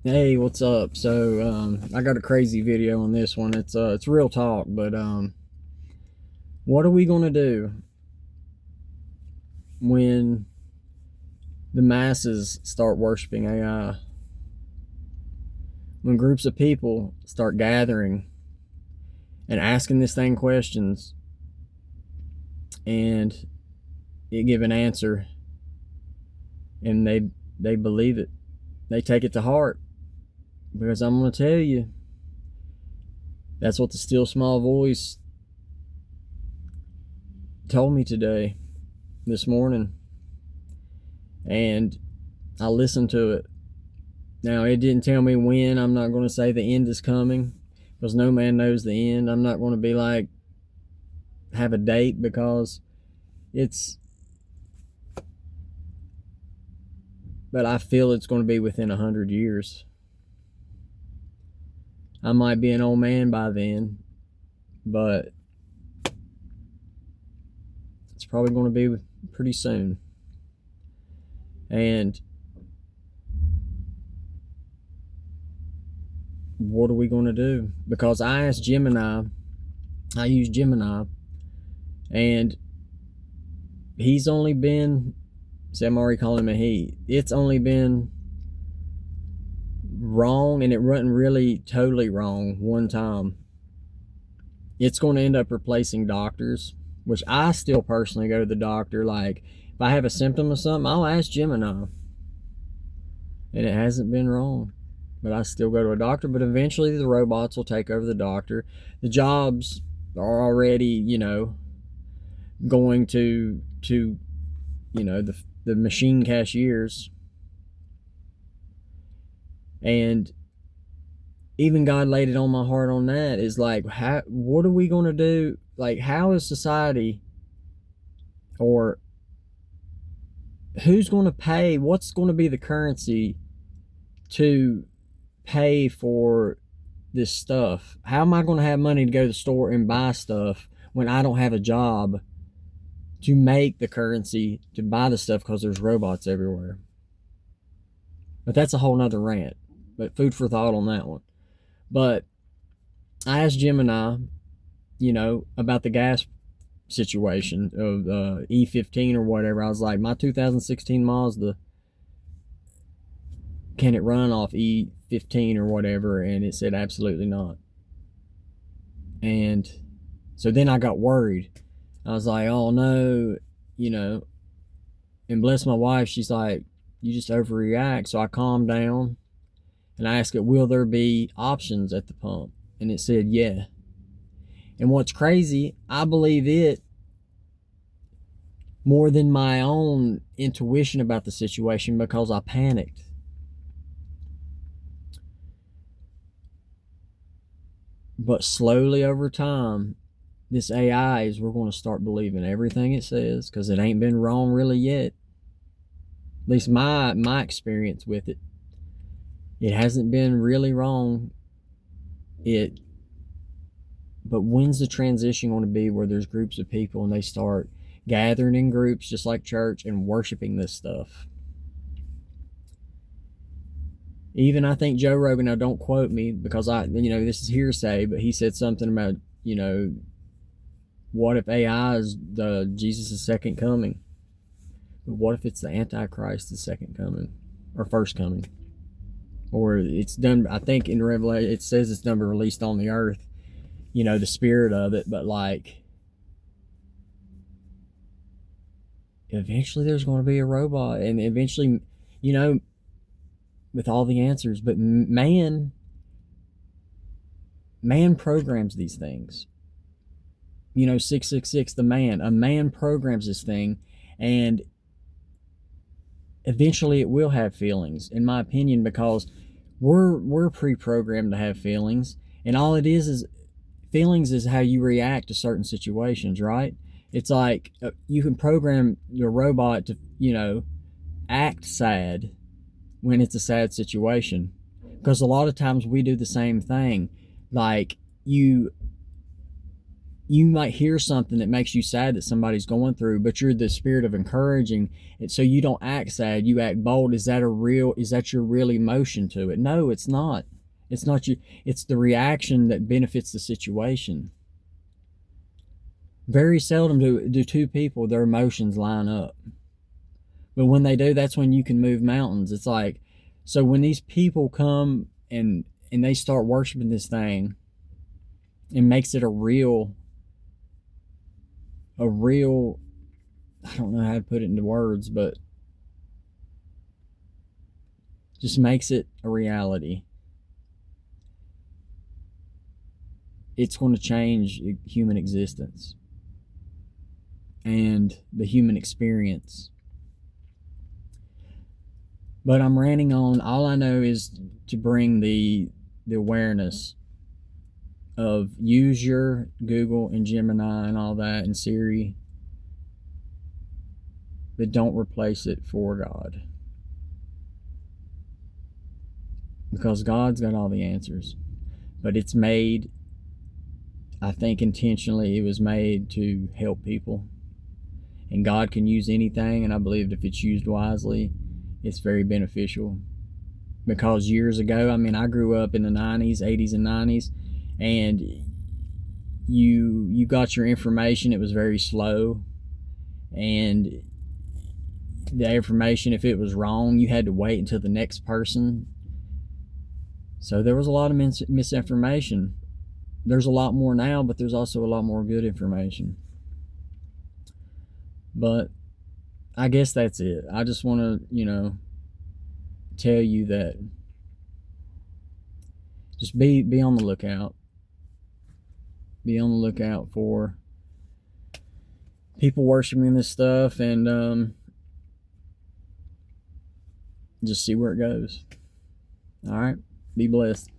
Hey, what's up? So, I got a crazy video on this one. It's real talk, but what are we gonna do when the masses start worshiping AI? When groups of people start gathering and asking this thing questions and it give an answer, and they believe it, they take it to heart. Because I'm gonna tell you, that's what the still small voice told me today, this morning, and I listened to it. Now, it didn't tell me when. I'm not going to say the end is coming because no man knows the end. I'm not going to be like, have a date because it's, but I feel it's going to be within 100 years. I might be an old man by then, but it's probably going to be pretty soon. And what are we going to do? Because I asked Gemini, I use Gemini, and he's only been, see, I'm already calling him a he. It's only been wrong, and it wasn't really totally wrong one time. It's going to end up replacing doctors, which I still personally go to the doctor. Like, if I have a symptom of something, I'll ask Gemini, and it hasn't been wrong. But I still go to a doctor. But eventually, the robots will take over the doctor. The jobs are already, going to the machine cashiers. And even God laid it on my heart on that, is like, what are we going to do? Like, how is society, or who's going to pay? What's going to be the currency to pay for this stuff? How am I going to have money to go to the store and buy stuff when I don't have a job to make the currency to buy the stuff because there's robots everywhere? But that's a whole nother rant. But food for thought on that one. But I asked Gemini, about the gas situation of E15 or whatever. I was like, my 2016 Mazda, can it run off E15 or whatever? And it said absolutely not. And so then I got worried. I was like, oh no, and bless my wife, she's like, you just overreact. So I calmed down and I asked it, will there be options at the pump? And it said, yeah. And what's crazy, I believe it more than my own intuition about the situation because I panicked. But slowly over time, this AI is, we're going to start believing everything it says because it ain't been wrong really yet. At least my experience with it. It hasn't been really wrong. But when's the transition going to be where there's groups of people and they start gathering in groups just like church and worshiping this stuff? Even I think Joe Rogan, now don't quote me because this is hearsay, but he said something about, what if AI is the Jesus' second coming? But what if it's the Antichrist's second coming or first coming? Or it's done, I think in Revelation, it says it's done, released on the earth, the spirit of it. But like, eventually there's going to be a robot, and eventually, with all the answers. But man programs these things. 666, a man programs this thing, and eventually it will have feelings, in my opinion, because we're pre-programmed to have feelings, and all it is feelings is how you react to certain situations, right? It's like you can program your robot to act sad when it's a sad situation, because a lot of times we do the same thing. Like, you might hear something that makes you sad that somebody's going through, but you're the spirit of encouraging it, so you don't act sad, you act bold. Is that your real emotion to it? No, it's not. It's not you. It's the reaction that benefits the situation. Very seldom do two people, their emotions line up. But when they do, that's when you can move mountains. It's like, so when these people come and they start worshiping this thing, and makes it a real, I don't know how to put it into words, but just makes it a reality. It's going to change human existence and the human experience. But I'm ranting on. All I know is to bring the awareness of use your Google and Gemini and all that and Siri, but don't replace it for God. Because God's got all the answers. But it's made, I think intentionally, it was made to help people. And God can use anything, and I believe if it's used wisely, it's very beneficial. Because years ago, I mean, I grew up in the 90s, 80s, and 90s, and you got your information, it was very slow, and the information, if it was wrong, you had to wait until the next person. So there was a lot of misinformation. There's a lot more now, but there's also a lot more good information. But I guess that's it. I just want to, tell you that just be on the lookout. Be on the lookout for people worshiping this stuff, and just see where it goes. All right. Be blessed.